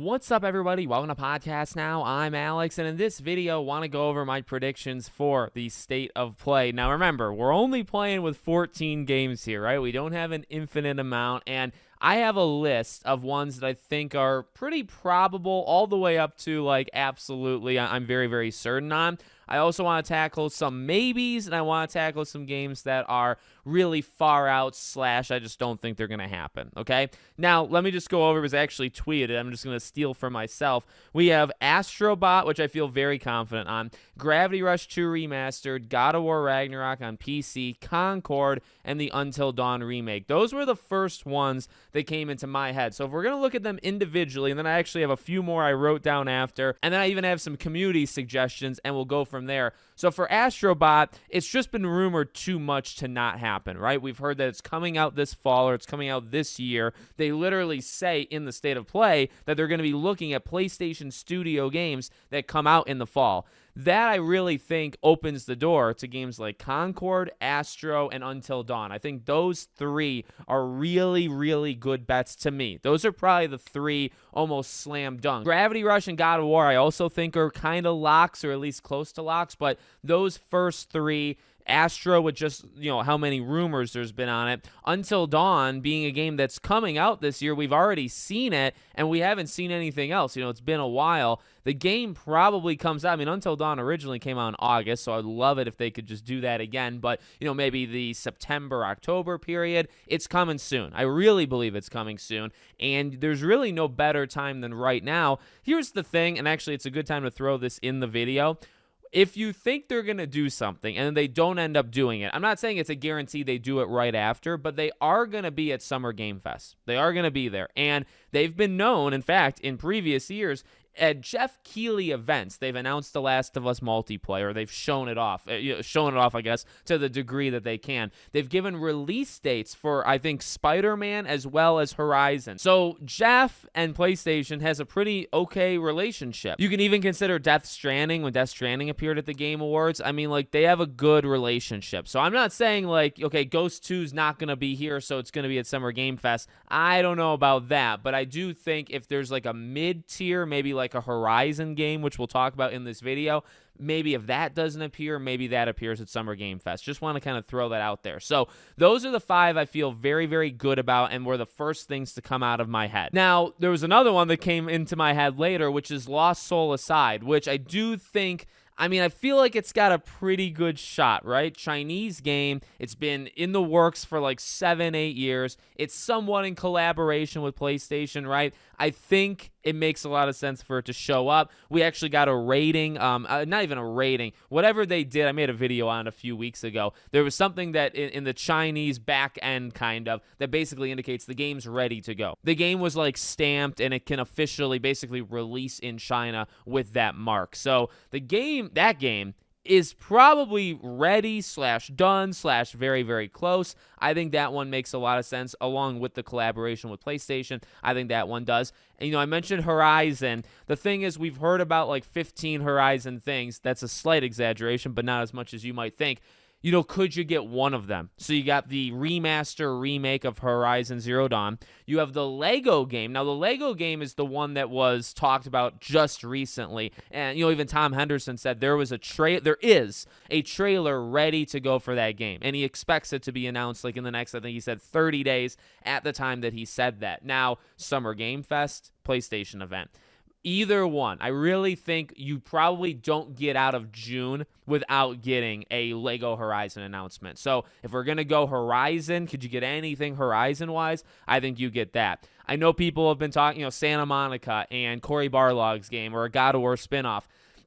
What's up, everybody? Welcome to Podcast Now. I'm Alex, and in this video, I want to go over my predictions for the state of play. Now, remember, we're only playing with 14 games here, right? We don't have an infinite amount, and I have a list of ones that I think are pretty probable all the way up to, like, absolutely, I'm very, very certain on. I also want to tackle some maybes, and I want to tackle some games that are really far out / I just don't think they're going to happen, okay? Now, let me just go over, because I actually tweeted it. I'm just going to steal for myself. We have Astrobot, which I feel very confident on, Gravity Rush 2 Remastered, God of War Ragnarok on PC, Concord, and the Until Dawn remake. Those were the first ones that came into my head. So if we're going to look at them individually, and then I actually have a few more I wrote down after, and then I even have some community suggestions, and we'll go from there. So for Astrobot, it's just been rumored too much to not happen, right? We've heard that it's coming out this fall or it's coming out this year. They literally say in the state of play that they're going to be looking at PlayStation Studio games that come out in the fall. That I really think opens the door to games like Concord, Astro, and Until Dawn. I think those three are really, really good bets to me. Those are probably the three almost slam dunk. Gravity Rush and God of War I also think are kind of locks, or at least close to locks, but those first three, Astro with just, how many rumors there's been on it. Until Dawn being a game that's coming out this year. We've already seen it, and we haven't seen anything else. It's been a while. The game probably comes out. I mean, Until Dawn originally came out in August, so I'd love it if they could just do that again. But, maybe the September, October period, it's coming soon. I really believe it's coming soon, and there's really no better time than right now. Here's the thing, and actually it's a good time to throw this in the video. If you think they're going to do something and they don't end up doing it, I'm not saying it's a guarantee they do it right after, but they are going to be at Summer Game Fest. They are going to be there. And they've been known, in fact, in previous years, at Jeff Keighley events, they've announced The Last of Us multiplayer. They've shown it off, I guess, to the degree that they can. They've given release dates for, I think, Spider-Man as well as Horizon. So Jeff and PlayStation has a pretty okay relationship. You can even consider Death Stranding, when Death Stranding appeared at the Game Awards. I mean, they have a good relationship. So I'm not saying, okay, Ghost 2's not going to be here, so it's going to be at Summer Game Fest. I don't know about that, but I do think if there's a mid-tier, maybe like a Horizon game, which we'll talk about in this video, maybe if that doesn't appear, maybe that appears at Summer Game Fest. Just want to kind of throw that out there. So those are the five I feel very, very good about and were the first things to come out of my head. Now, there was another one that came into my head later, which is Lost Soul Aside, which I do think, I feel like it's got a pretty good shot, right? Chinese game. It's been in the works for 7-8 years. It's somewhat in collaboration with PlayStation, right? I think it makes a lot of sense for it to show up. We actually got a rating, not even a rating. Whatever they did, I made a video on it a few weeks ago. There was something that in the Chinese back end that basically indicates the game's ready to go. The game was stamped, and it can officially basically release in China with that mark. So that game is probably ready / done / very, very close. I think that one makes a lot of sense, along with the collaboration with PlayStation. I think that one does. And, I mentioned Horizon. The thing is, we've heard about 15 Horizon things. That's a slight exaggeration, but not as much as you might think. Could you get one of them? So you got the remaster remake of Horizon Zero Dawn. You have the Lego game. Now, the Lego game is the one that was talked about just recently. And, even Tom Henderson said there is a trailer ready to go for that game. And he expects it to be announced in the next, I think he said 30 days at the time that he said that. Now, Summer Game Fest, PlayStation event. Either one. I really think you probably don't get out of June without getting a Lego Horizon announcement. So if we're going to go Horizon, could you get anything Horizon-wise? I think you get that. I know people have been talking, Santa Monica and Cory Barlog's game, or a God of War spinoff.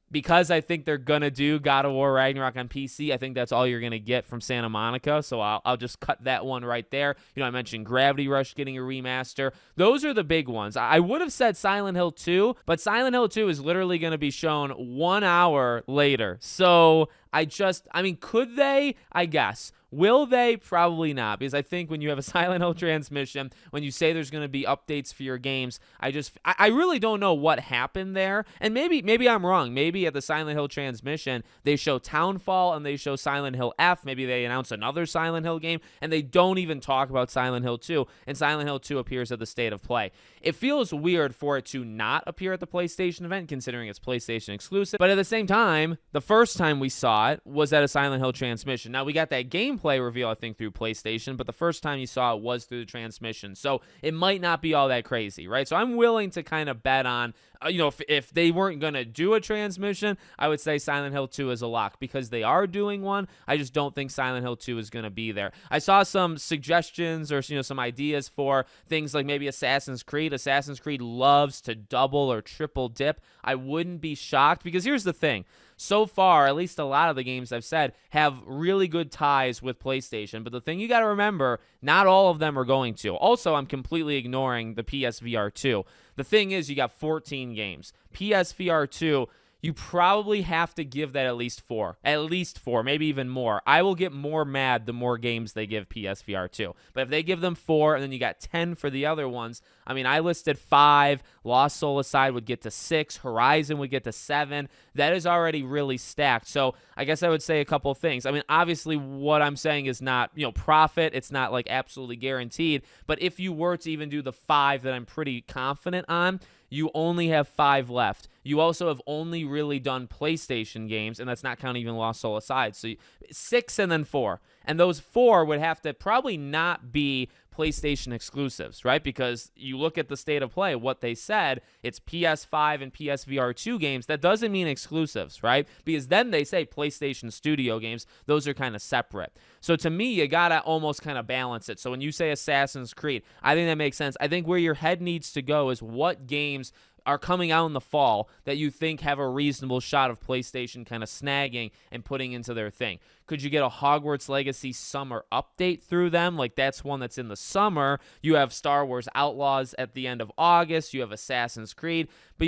Because I think they're going to do God of War Ragnarok on PC, I think that's all you're going to get from Santa Monica, so I'll just cut that one right there. I mentioned Gravity Rush getting a remaster. Those are the big ones. I would have said Silent Hill 2, but Silent Hill 2 is literally going to be shown 1 hour later. So I mean, could they? I guess. Will they? Probably not, because I think when you have a Silent Hill transmission, when you say there's going to be updates for your games, I really don't know what happened there. And maybe I'm wrong. Maybe at the Silent Hill transmission, they show Townfall and they show Silent Hill F. Maybe they announce another Silent Hill game, and they don't even talk about Silent Hill 2, and Silent Hill 2 appears at the State of Play. It feels weird for it to not appear at the PlayStation event, considering it's PlayStation exclusive. But at the same time, the first time we saw it was at a Silent Hill transmission. Now, we got that gameplay reveal, I think, through PlayStation, but the first time you saw it was through the transmission. So it might not be all that crazy, right? So I'm willing to kind of bet on, if they weren't going to do a transmission, I would say Silent Hill 2 is a lock, because they are doing one. I just don't think Silent Hill 2 is going to be there. I saw some suggestions or some ideas for things like maybe Assassin's Creed. Assassin's Creed loves to double or triple dip. I wouldn't be shocked, because here's the thing. So far, at least a lot of the games I've said have really good ties with PlayStation. But the thing you got to remember, not all of them are going to. Also, I'm completely ignoring the PSVR 2. The thing is, you got 14 games. PSVR 2, you probably have to give that at least four, maybe even more. I will get more mad the more games they give PSVR 2. But if they give them 4 and then you got 10 for the other ones, I mean, I listed 5. Lost Soul aside would get to 6. Horizon would get to 7. That is already really stacked. So I guess I would say a couple of things. I mean, obviously what I'm saying is not, profit. It's not like absolutely guaranteed. But if you were to even do the 5 that I'm pretty confident on, you only have 5 left. You also have only really done PlayStation games, and that's not counting even Lost Soul aside. So 6 and then 4. And those 4 would have to probably not be PlayStation exclusives, right? Because you look at the State of Play, what they said, it's PS5 and PSVR 2 games. That doesn't mean exclusives, right? Because then they say PlayStation Studio games. Those are kind of separate. So to me, you got to almost kind of balance it. So when you say Assassin's Creed, I think that makes sense. I think where your head needs to go is what games are coming out in the fall that you think have a reasonable shot of PlayStation kind of snagging and putting into their thing. Could you get a Hogwarts Legacy summer update through them? Like, that's one that's in the summer. You have Star Wars Outlaws at the end of August. You have Assassin's Creed. But,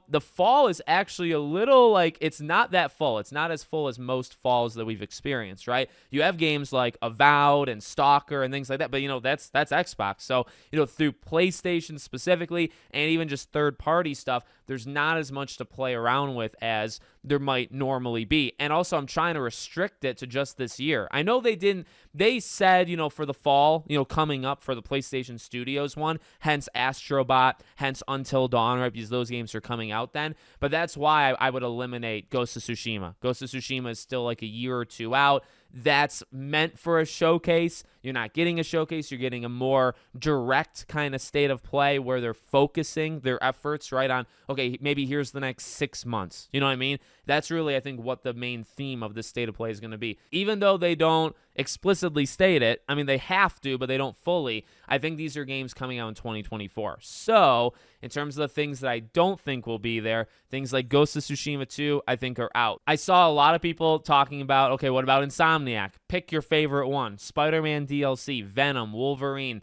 the fall is actually a little it's not that full. It's not as full as most falls that we've experienced, right? You have games like Avowed and Stalker and things like that. But, that's Xbox. So, through PlayStation specifically and even just third-party stuff, there's not as much to play around with as there might normally be. And also, I'm trying to restrict it to just this year. I know they said, for the fall, coming up for the PlayStation Studios one, hence Astrobot, hence Until Dawn, right? Because those games are coming out then. But that's why I would eliminate Ghost of Tsushima. Ghost of Tsushima is still like a year or two out. That's meant for a showcase. You're not getting a showcase. You're getting a more direct kind of State of Play where they're focusing their efforts right on, okay, maybe here's the next 6 months. You know what I mean? That's really, I think, what the main theme of this State of Play is going to be. Even though they don't explicitly state it, I mean, they have to, but they don't fully. I think these are games coming out in 2024. So, in terms of the things that I don't think will be there, things like Ghost of Tsushima 2, I think are out. I saw a lot of people talking about, okay, what about Insomniac? Pick your favorite one. Spider-Man DLC, Venom, Wolverine.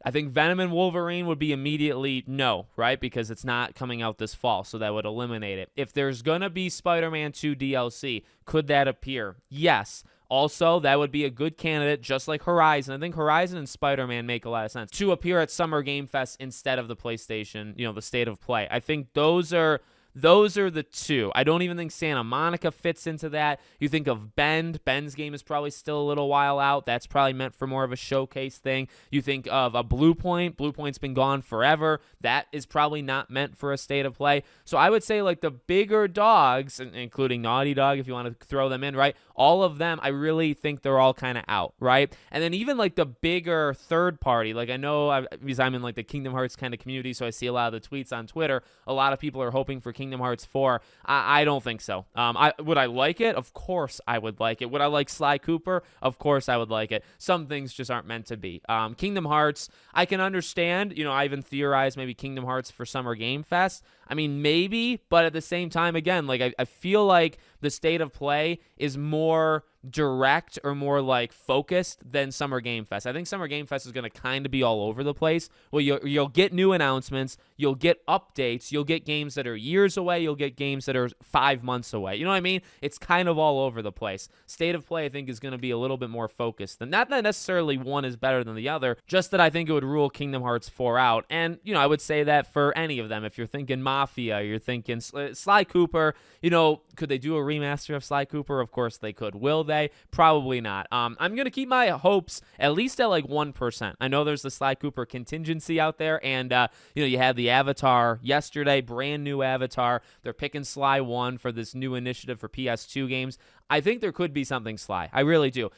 I think Venom and Wolverine would be immediately no, right? Because it's not coming out this fall, so that would eliminate it. If there's going to be Spider-Man 2 DLC, could that appear? Yes. Also, that would be a good candidate, just like Horizon. I think Horizon and Spider-Man make a lot of sense to appear at Summer Game Fest instead of the PlayStation, the State of Play. I think those are the two. I don't even think Santa Monica fits into that. You think of Bend. Bend's game is probably still a little while out. That's probably meant for more of a showcase thing. You think of a Blue Point. Blue Point's been gone forever. That is probably not meant for a State of Play. So I would say the bigger dogs, including Naughty Dog, if you want to throw them in, right? All of them, I really think they're all kind of out, right? And then even the bigger third party, I know because I'm in the Kingdom Hearts kind of community, so I see a lot of the tweets on Twitter. A lot of people are hoping for Kingdom Hearts 4. I don't think so. Would I like it? Of course I would like it. Would I like Sly Cooper? Of course I would like it. Some things just aren't meant to be. Kingdom Hearts, I can understand. I even theorized maybe Kingdom Hearts for Summer Game Fest. I mean, maybe, but at the same time, again, I feel like the State of Play is more direct or more like focused than Summer Game Fest. I think Summer Game Fest is going to kind of be all over the place. Well, you'll get new announcements, you'll get updates, you'll get games that are years away, you'll get games that are 5 months away. You know what I mean? It's kind of all over the place. State of Play, I think, is going to be a little bit more focused. And not that necessarily one is better than the other, just that I think it would rule Kingdom Hearts 4 out. And, I would say that for any of them. If you're thinking Mafia, you're thinking Sly Cooper, could they do a remaster of Sly Cooper? Of course they could. Will they? Probably not. I'm going to keep my hopes at least at like 1%. I know there's the Sly Cooper contingency out there, and, you had the Avatar yesterday, brand new Avatar. They're picking Sly 1 for this new initiative for PS2 games. I think there could be something Sly. I really do.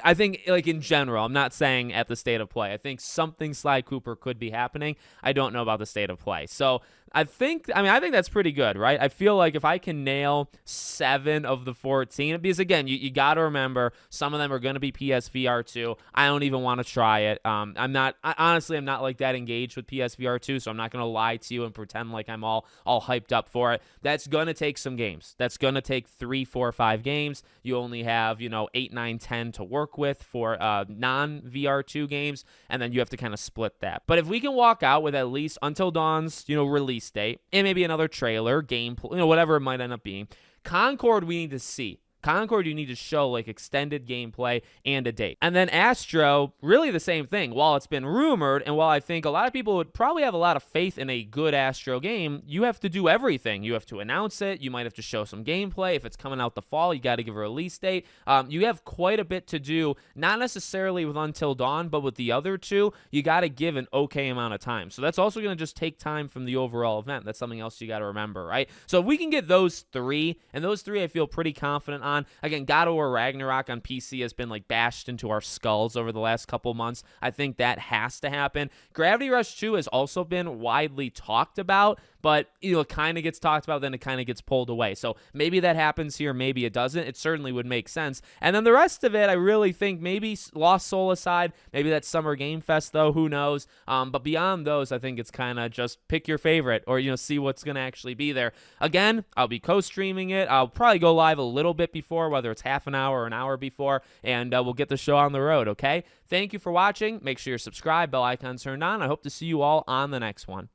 I think, like, in general, I'm not saying at the State of Play. I think something Sly Cooper could be happening. I don't know about the State of Play. So I think that's pretty good, right? I feel like if I can nail 7 of the 14, because, again, you got to remember, some of them are going to be PSVR 2. I don't even want to try it. I'm not like that engaged with PSVR 2, so I'm not going to lie to you and pretend like I'm all hyped up for it. That's going to take some games. That's going to take 3, 4, 5 games. You only have, 8, 9, 10 to work with for non-VR2 games, and then you have to kind of split that. But if we can walk out with at least Until Dawn's, release date, and maybe another trailer, gameplay, whatever it might end up being, Concord we need to see. Concord, you need to show like extended gameplay and a date. And then Astro, really the same thing. While it's been rumored, and while I think a lot of people would probably have a lot of faith in a good Astro game, you have to do everything. You have to announce it. You might have to show some gameplay. If it's coming out the fall, you got to give a release date. You have quite a bit to do, not necessarily with Until Dawn, but with the other two, you got to give an okay amount of time. So that's also going to just take time from the overall event. That's something else you got to remember, right? So if we can get those 3, and those 3 I feel pretty confident on. Again, God of War Ragnarok on PC has been like bashed into our skulls over the last couple months. I think that has to happen. Gravity Rush 2 has also been widely talked about, but it kind of gets talked about, then it kind of gets pulled away. So maybe that happens here, maybe it doesn't. It certainly would make sense. And then the rest of it, I really think maybe Lost Soul aside, maybe that's Summer Game Fest though, who knows? But beyond those, I think it's kind of just pick your favorite or, see what's going to actually be there. Again, I'll be co-streaming it. I'll probably go live a little bit before, whether it's half an hour or an hour before, and we'll get the show on the road, okay? Thank you for watching. Make sure you're subscribed, bell icon turned on. I hope to see you all on the next one.